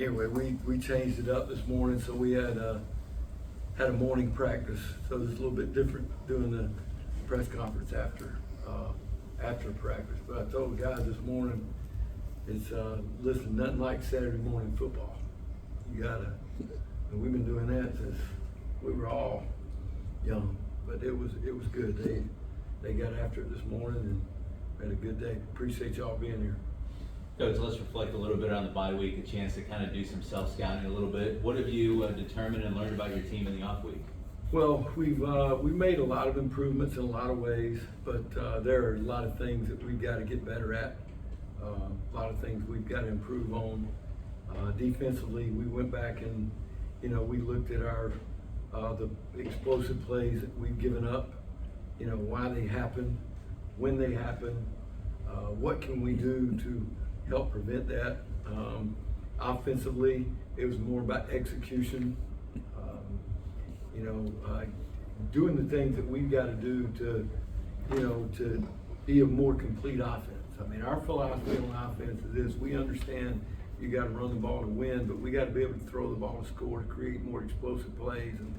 anyway, we changed it up this morning, so we had a morning practice. So it's a little bit different doing the press conference after practice. But I told the guys this morning, it's listen, nothing like Saturday morning football. You gotta, and we've been doing that since we were all young. But it was good. They got after it this morning and had a good day. Appreciate y'all being here. Coach, let's reflect a little bit on the bye week, a chance to kind of do some self-scouting a little bit. What have you determined and learned about your team in the off week? Well, we've made a lot of improvements in a lot of ways, but there are a lot of things that we've got to get better at. A lot of things we've got to improve on. Defensively, we went back and we looked at our the explosive plays that we've given up. Why they happen, when they happen, what can we do to help prevent that. Offensively, it was more about execution. Doing the things that we've got to do to be a more complete offense. I mean, our philosophy on offense is this: we understand you got to run the ball to win, but we got to be able to throw the ball to score, to create more explosive plays and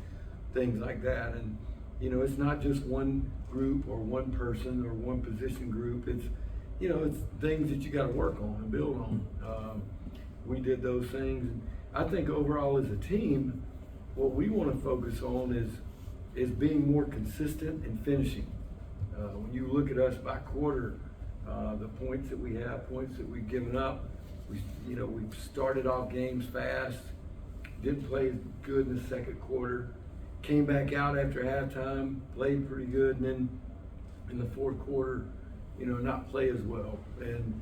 things like that. And it's not just one group or one person or one position group. It's it's things that you got to work on and build on. We did those things. I think overall as a team, what we want to focus on is being more consistent and finishing. When you look at us by quarter, the points that we have, points that we've given up, we've started off games fast, didn't play good in the second quarter, came back out after halftime, played pretty good, and then in the fourth quarter, not play as well. And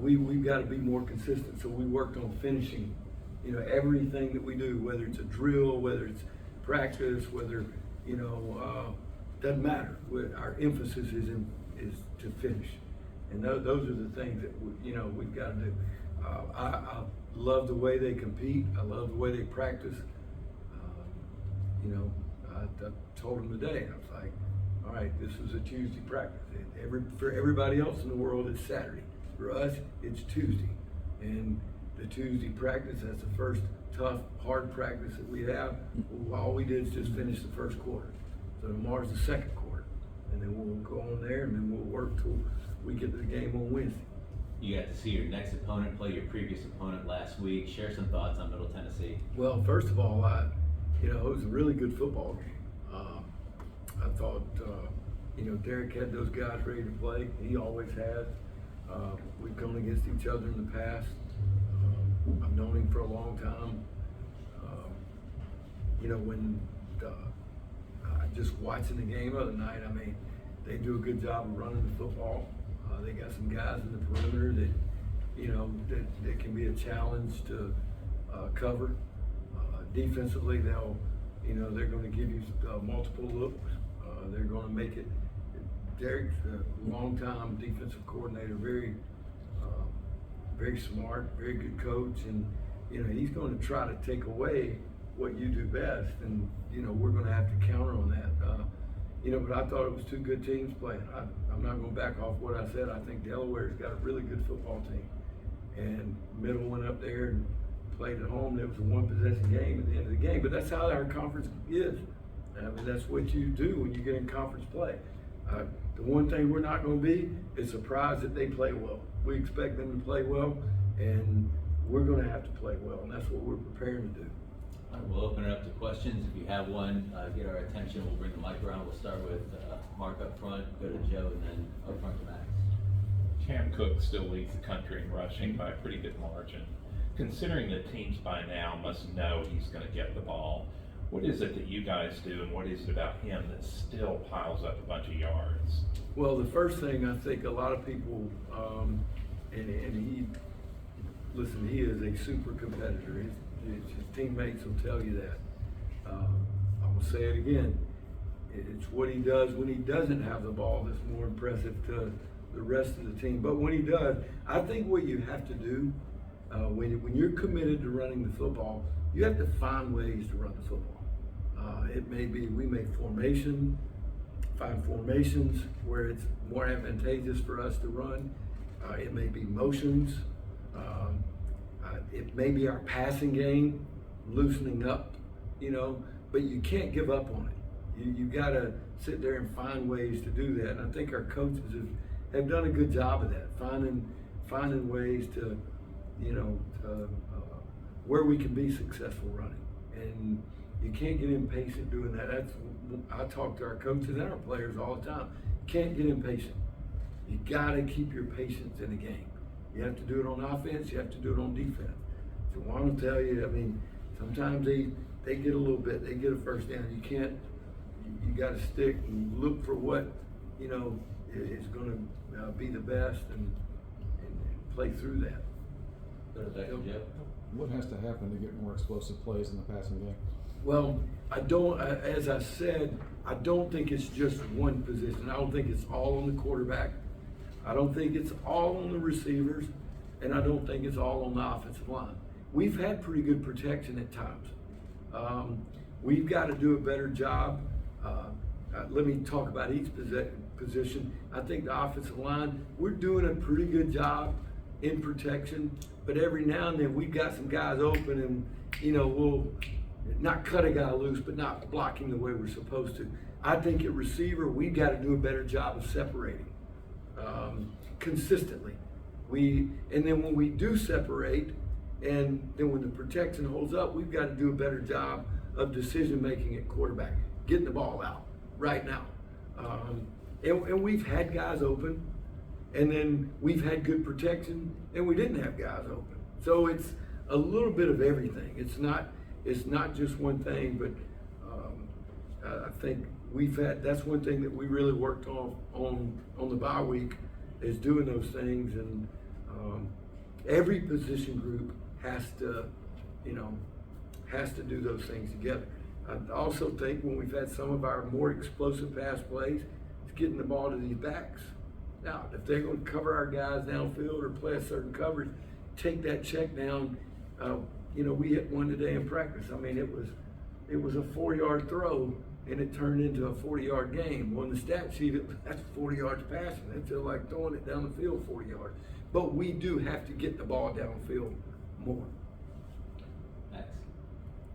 we've got to be more consistent. So we worked on finishing, everything that we do, whether it's a drill, whether it's practice, whether, doesn't matter. Our emphasis is to finish. And those are the things that we've got to do. I love the way they compete. I love the way they practice. I told them today, I was like, all right, this is a Tuesday practice. For everybody else in the world, it's Saturday. For us, it's Tuesday. And the Tuesday practice, that's the first tough, hard practice that we have. All we did is just finish the first quarter. So tomorrow's the second quarter. And then we'll go on there and then we'll work till we get to the game on Wednesday. You got to see your next opponent play your previous opponent last week. Share some thoughts on Middle Tennessee. Well, first of all, it was a really good football game. I thought, Derek had those guys ready to play. He always has. We've gone against each other in the past. I've known him for a long time. When just watching the game the other night, I mean, they do a good job of running the football. They got some guys in the perimeter that, that can be a challenge to cover. Defensively, they're going to give you multiple looks. They're going to make it. Derek's a long-time defensive coordinator, very smart, very good coach, and he's going to try to take away what you do best, and we're going to have to counter on that. But I thought it was two good teams playing. I'm not going to back off what I said. I think Delaware's got a really good football team, and Middle went up there and played at home. It was a one-possession game at the end of the game, but that's how our conference is. I mean, that's what you do when you get in conference play. The one thing we're not going to be is surprised that they play well. We expect them to play well, and we're going to have to play well, and that's what we're preparing to do. All right, we'll open it up to questions. If you have one, get our attention. We'll bring the mic around. We'll start with Mark up front, go to Joe, and then up front to Max. Cam Cook still leads the country in rushing by a pretty good margin. Considering that teams by now must know he's going to get the ball, what is it that you guys do, and what is it about him that still piles up a bunch of yards? Well, the first thing I think a lot of people, and he is a super competitor. His teammates will tell you that. I'm gonna say it again. It's what he does when he doesn't have the ball that's more impressive to the rest of the team. But when he does, I think what you have to do when you're committed to running the football, you have to find ways to run the football. It may be we make find formations where it's more advantageous for us to run. It may be motions. It may be our passing game loosening up, but you can't give up on it. You gotta sit there and find ways to do that. And I think our coaches have done a good job of that, finding ways to, where we can be successful running. And you can't get impatient doing that. I talk to our coaches and our players all the time. You can't get impatient. You gotta keep your patience in the game. You have to do it on offense, you have to do it on defense. So I want to tell you, sometimes they get a little bit, they get a first down. You gotta stick and look for what, is gonna be the best and play through that. Go to back to Joe. What has to happen to get more explosive plays in the passing game? Well, as I said, I don't think it's just one position. I don't think it's all on the quarterback. I don't think it's all on the receivers, and I don't think it's all on the offensive line. We've had pretty good protection at times. We've got to do a better job. Let me talk about each position. I think the offensive line, we're doing a pretty good job in protection, but every now and then we've got some guys open and, we'll not cut a guy loose, but not blocking the way we're supposed to. I think at receiver, we've got to do a better job of separating consistently. And then when we do separate, and then when the protection holds up, we've got to do a better job of decision making at quarterback, getting the ball out right now. And we've had guys open, and then we've had good protection, and we didn't have guys open. So it's a little bit of everything. It's not just one thing, but I think that's one thing that we really worked on the bye week, is doing those things. And every position group has to do those things together. I also think when we've had some of our more explosive pass plays, it's getting the ball to these backs. Now, if they're going to cover our guys downfield or play a certain coverage, take that check down. We hit one today in practice. It was a 4-yard throw, and it turned into a 40-yard game. On the stat sheet, that's 40 yards passing. They feel like throwing it down the field 40 yards. But we do have to get the ball downfield more. Max.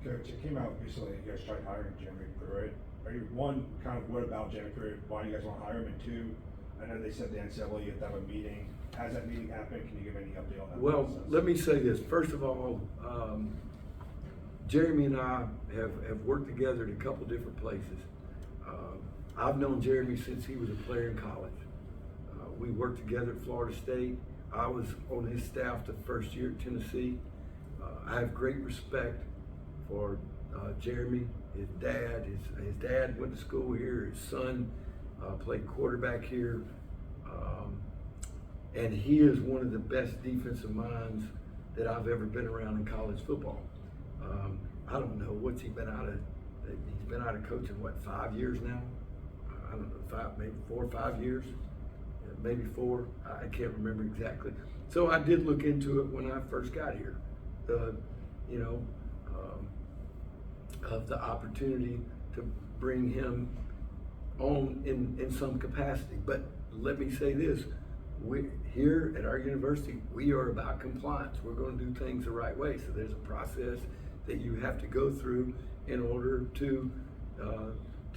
Coach, it came out recently, you guys tried hiring Jeremy Pruitt. Are you, one, kind of what about Jeremy Pruitt? Why do you guys want to hire him? And two, I know they said the NCAA you have to have a meeting. Has that meeting happened? Can you give any update on that? Well, process? let me say this. First of all, Jeremy and I have worked together at a couple different places. I've known Jeremy since he was a player in college. We worked together at Florida State. I was on his staff the first year at Tennessee. I have great respect for Jeremy, his dad. His dad went to school here. His son played quarterback here. And he is one of the best defensive minds that I've ever been around in college football. I don't know, what's he been out of? He's been out of coaching, 5 years now? I don't know, maybe 4 or 5 years, maybe 4. I can't remember exactly. So I did look into it when I first got here. Of the opportunity to bring him on in some capacity. But let me say this. Here at our university, we are about compliance. We're going to do things the right way. So there's a process that you have to go through in order to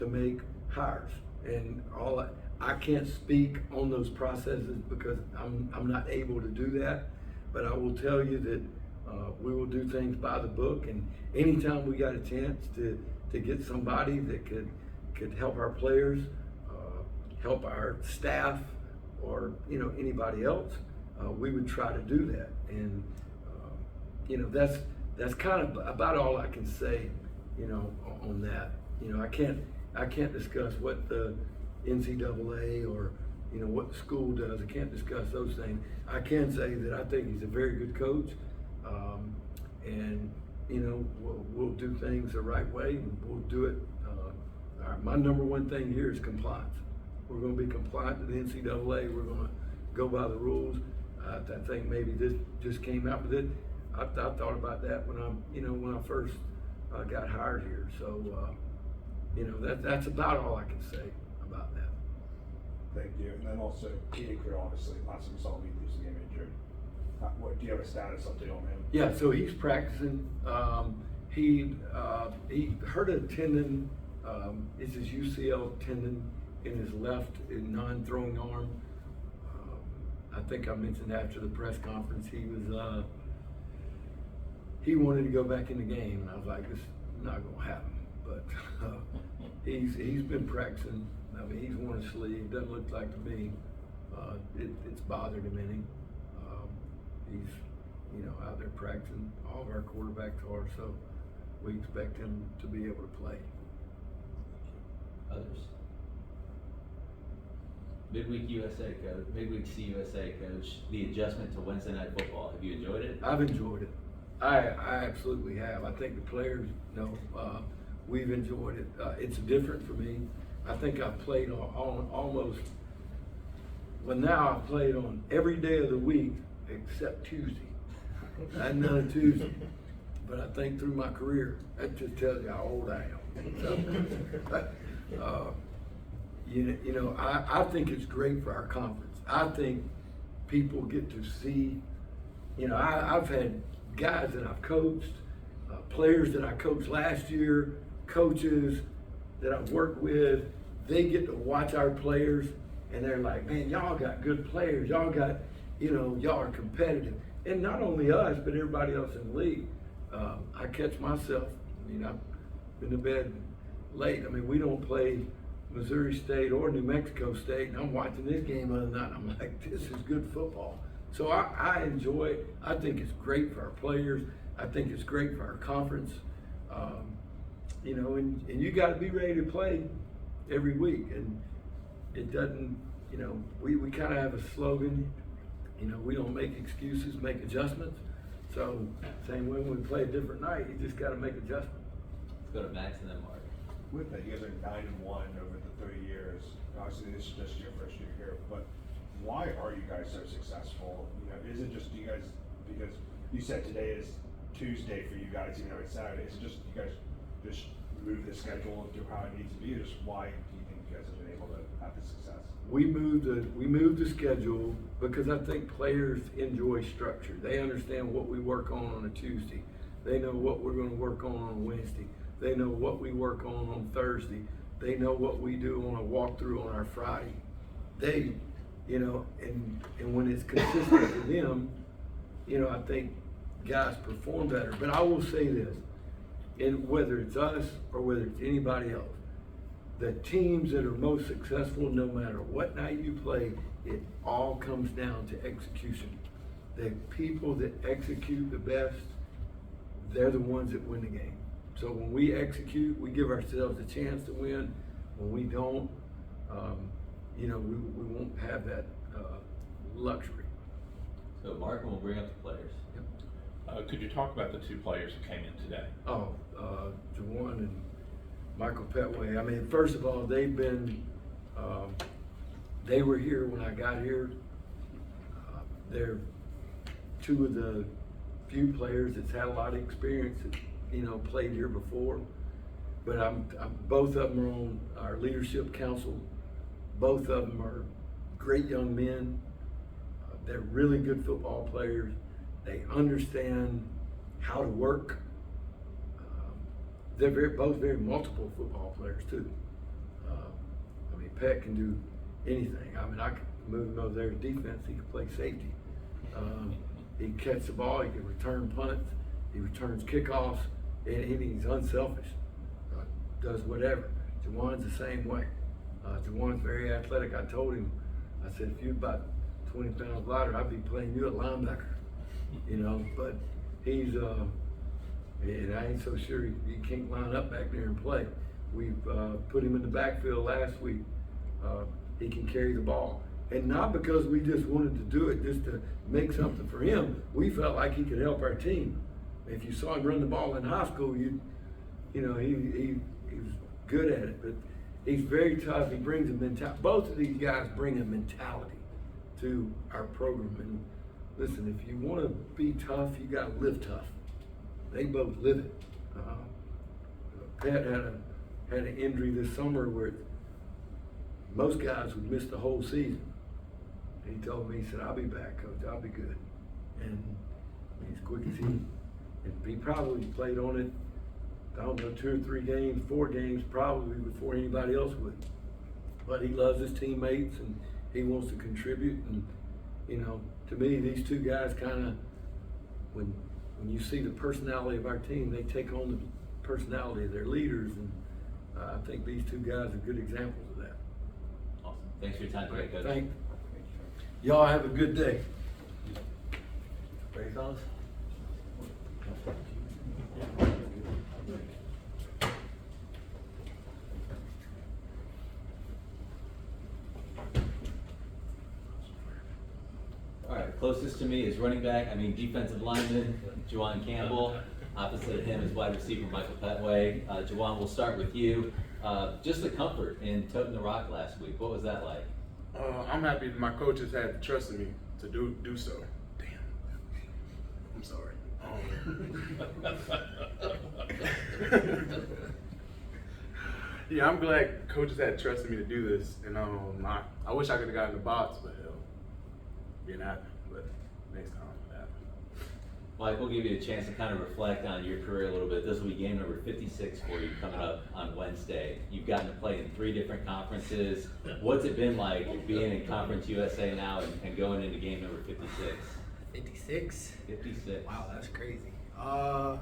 make hires. And I can't speak on those processes because I'm not able to do that. But I will tell you that we will do things by the book. And anytime we got a chance to get somebody that could help our players, help our staff, or anybody else, we would try to do that. And that's kind of about all I can say on that. I can't discuss what the NCAA or what the school does. I can't discuss those things. I can say that I think he's a very good coach, and we'll do things the right way, and we'll do it. My number one thing here is compliance. We're going to be compliant to the NCAA. We're going to go by the rules. I think maybe this just came out with it. I thought about that when I first got hired here. So that's about all I can say about that. Thank you. And then also, TJ Crew, obviously, lots of us all beat this game injured. What, do you have a status update on him? Yeah, so he's practicing. He hurt a tendon, it's his UCL tendon in his left non-throwing arm. I think I mentioned after the press conference, he wanted to go back in the game, and I was like, this is not gonna happen. But he's been practicing. I mean, he's worn his sleeve. Doesn't look like to me it's bothered him any. He's out there practicing. All of our quarterbacks are, so we expect him to be able to play. Others? Midweek CUSA coach, the adjustment to Wednesday night football, have you enjoyed it? I've enjoyed it. I absolutely have. I think the players know we've enjoyed it. It's different for me. I think I've played on almost, well, now I've played on every day of the week except Tuesday. I had none of Tuesday. But I think through my career, that just tells you how old I am. So, I think it's great for our conference. I think people get to see, I've had guys that I've coached, players that I coached last year, coaches that I've worked with, they get to watch our players and they're like, man, y'all got good players. Y'all got, y'all are competitive. And not only us, but everybody else in the league. I catch myself, I've been to bed late. We don't play Missouri State or New Mexico State, and I'm watching this game the other night, and I'm like, this is good football. So I enjoy it. I think it's great for our players. I think it's great for our conference. And you gotta be ready to play every week. And it doesn't, we kind of have a slogan, we don't make excuses, make adjustments. So same way when we play a different night, you just gotta make adjustments. Let's go to Max and then Mark. With that, you guys are 9-1 over the 3 years. Obviously, this is just your first year here, but why are you guys so successful? Is it just you guys, because you said today is Tuesday for you guys, even though it's Saturday, is it just you guys just move the schedule to how it needs to be, or just why do you think you guys have been able to have the success? We moved the schedule because I think players enjoy structure. They understand what we work on a Tuesday. They know what we're gonna work on a Wednesday. They know what we work on Thursday. They know what we do on a walkthrough on our Friday. They, and when it's consistent for them, I think guys perform better. But I will say this, and whether it's us or whether it's anybody else, the teams that are most successful, no matter what night you play, it all comes down to execution. The people that execute the best, they're the ones that win the game. So when we execute, we give ourselves a chance to win. When we don't, we won't have that luxury. So Mark, we'll bring up the players. Yep. Could you talk about the two players who came in today? Jawan and Michael Petway. First of all, they've been, they were here when I got here. They're two of the few players that's had a lot of experience that, played here before. But both of them are on our leadership council. Both of them are great young men. They're really good football players. They understand how to work. They're both very multiple football players too. Pat can do anything. I could move him over there to defense. He can play safety. He can catch the ball. He can return punts. He returns kickoffs, and he's unselfish. Does whatever. Jawan's the same way. Jawan's very athletic. I told him, I said, if you're about 20 pounds lighter, I'd be playing you at linebacker. But he's, and I ain't so sure he can't line up back there and play. We've put him in the backfield last week. He can carry the ball. And not because we just wanted to do it just to make something for him. We felt like he could help our team. If you saw him run the ball in high school, he was good at it. But he's very tough. He brings a mentality. Both of these guys bring a mentality to our program. And listen, if you want to be tough, you got to live tough. They both live it. Pat had an injury this summer where most guys would miss the whole season. And he told me, he said, I'll be back, coach, I'll be good. and as quick as he probably played on it, I don't know, 2 or 3 games, 4 games probably before anybody else would. But he loves his teammates and he wants to contribute, and you know, to me, these two guys kind of, when you see the personality of our team, they take on the personality of their leaders, and I think these two guys are good examples of that. Awesome. Thanks for your time today, Coach. Thank y'all. Have a good day. Ready, fellas? All right, closest to me is defensive lineman, Juwan Campbell. Opposite of him is wide receiver Michael Petway. Juwan, we'll start with you. Just the comfort in toting the rock last week. What was that like? I'm happy that my coaches had trusted me to do so. Damn. I'm sorry. Yeah, I'm glad coaches had trusted me to do this, and I wish I could have gotten the box, but being happy. But next time, that. Mike, we'll give you a chance to kind of reflect on your career a little bit. This will be game number 56 for you coming up on Wednesday. You've gotten to play in 3 different conferences. What's it been like being in Conference USA now and going into game number 56? 56? 56. Wow, that's crazy. I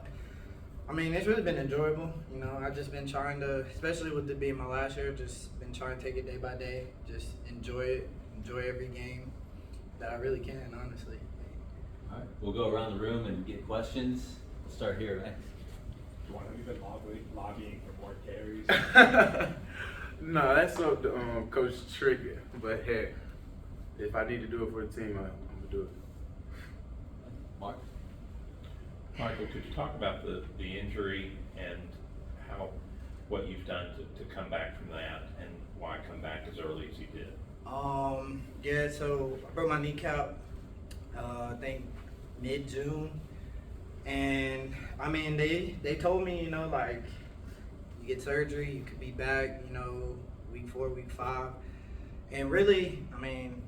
mean, it's really been enjoyable. You know, I've just been trying to, especially with it being my last year, just been trying to take it day by day, just enjoy it, enjoy every game that I really can, honestly. All right, we'll go around the room and get questions. We'll start here next. Juwan, have you been lobbying for more carries? No, that's up to Coach Trickett. But hey, if I need to do it for the team, I'm gonna do it. Mark? Michael, could you talk about the injury and what you've done to come back from that, and why come back as early as you did? Yeah, so I broke my kneecap, I think mid-June. And I mean, they told me, you know, like, you get surgery, you could be back, you know, week 4, week 5. And really, I mean,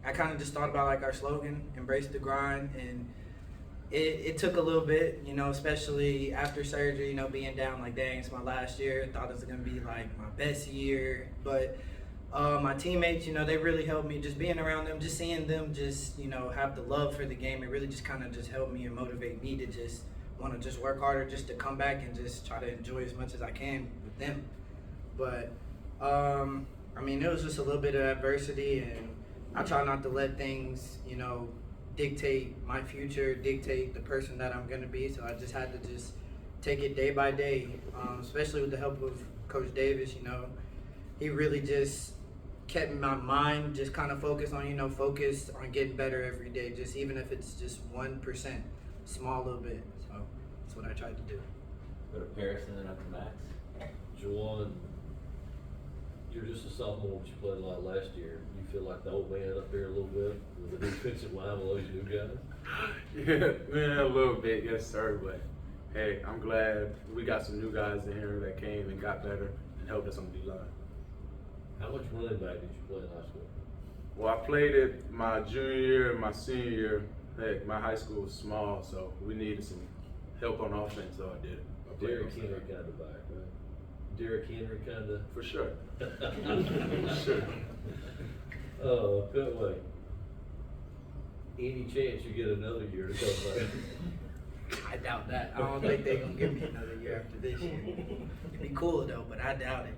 I kind of just thought about like our slogan, embrace the grind, and it took a little bit, you know, especially after surgery, you know, being down like, dang, it's my last year. I thought it was gonna be like my best year, but my teammates, you know, they really helped me. Just being around them, just seeing them just, you know, have the love for the game, it really just kind of just helped me and motivate me to just want to just work harder, just to come back and just try to enjoy as much as I can with them. But I mean, it was just a little bit of adversity, and I try not to let things, you know, dictate my future, dictate the person that I'm going to be. So I just had to just take it day by day, especially with the help of Coach Davis. You know, he really just kept my mind just kind of focused on, you know, focused on getting better every day, just even if it's just 1%, small little bit. So that's what I tried to do. Go to Paris and then up to Max. Juwan, you're just a sophomore, but you played a lot last year. You feel like the old man up there a little bit with the defensive line with those new guys? Yeah, man, a little bit, yes sir. But hey, I'm glad we got some new guys in here that came and got better and helped us on the D-line. How much running back did you play in high school? Well, I played it my junior year and my senior year. Heck, my high school was small, so we needed some help on offense, so I did it. I played Derrick on Henry side. kind of back, right? Derrick Henry kind of? For sure. For sure. Petway, any chance you get another year to come back? I doubt that. I don't think they're going to give me another year after this year. It'd be cool though, but I doubt it.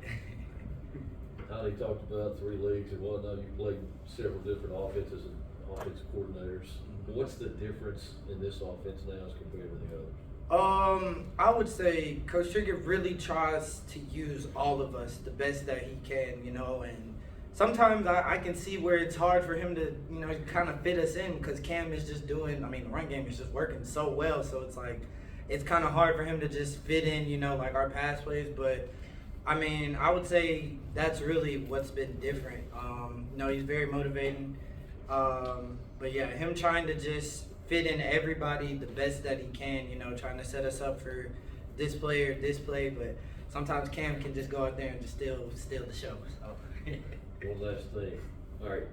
Holly talked about 3 leagues and whatnot. You played several different offenses and offensive coordinators. What's the difference in this offense now as compared to the others? I would say Coach Trickett really tries to use all of us the best that he can, you know, and sometimes I can see where it's hard for him to, you know, kind of fit us in because Cam is just doing, I mean, the run game is just working so well, so it's like, it's kind of hard for him to just fit in, you know, like our pass plays, but I mean, I would say that's really what's been different. You know, he's very motivating, but yeah, him trying to just fit in everybody the best that he can, you know, trying to set us up for this play or this play, but sometimes Cam can just go out there and just steal the show. So. One last thing. All right.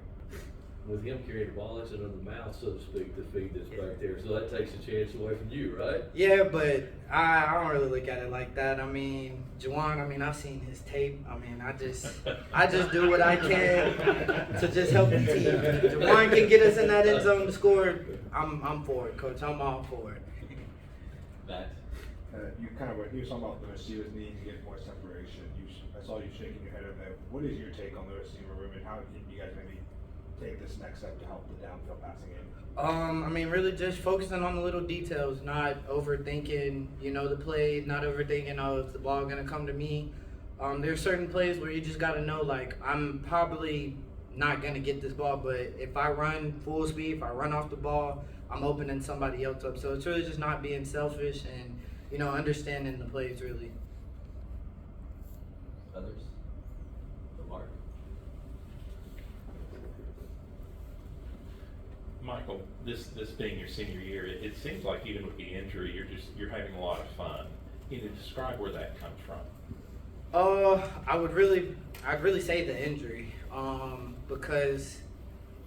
with him carrying the ball, it's another mouth, so to speak, to feed this back there. So that takes a chance away from you, right? Yeah, but I don't really look at it like that. I mean, Juwan, I mean, I've seen his tape. I mean, I just do what I can to just help the team. Juwan can get us in that end zone to score. I'm for it, Coach. I'm all for it. Max? You kind of, he was talking about the receivers needing to get more separation. I saw you shaking your head on that. What is your take on the receiver room, and how can you guys maybe take this next step to help the downfield passing game? I mean, really just focusing on the little details, not overthinking, the plays, not overthinking, is the ball gonna come to me? There's certain plays where you just gotta know, like, I'm probably not gonna get this ball, but if I run full speed, if I run off the ball, I'm opening somebody else up. So it's really just not being selfish and, understanding the plays, really. Others? Mark? Michael, this being your senior year, it seems like even with the injury, you're having a lot of fun. Can you describe where that comes from? I'd really say the injury, because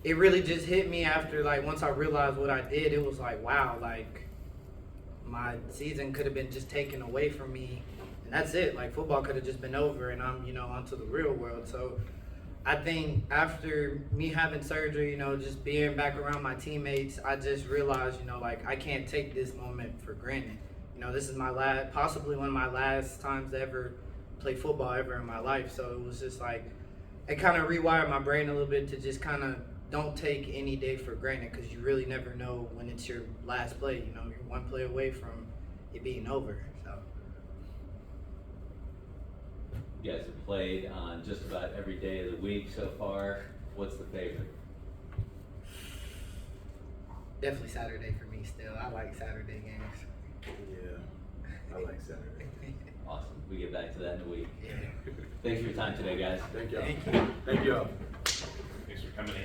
it really just hit me after, like, once I realized what I did, it was like, wow, like, my season could have been just taken away from me, and that's it. Like, football could have just been over, and I'm, onto the real world. So I think after me having surgery, just being back around my teammates, I just realized, like, I can't take this moment for granted. This is possibly one of my last times to ever play football ever in my life. So it was just like, it kind of rewired my brain a little bit to just kind of don't take any day for granted, because you really never know when it's your last play. You're one play away from it being over. So. You guys have played on just about every day of the week so far. What's the favorite? Definitely Saturday for me still. I like Saturday games. Yeah, I like Saturday. Awesome. We get back to that in a week. Yeah. Thanks for your time today, guys. Thank y'all. Thank you. Thank y'all. Thanks for coming in.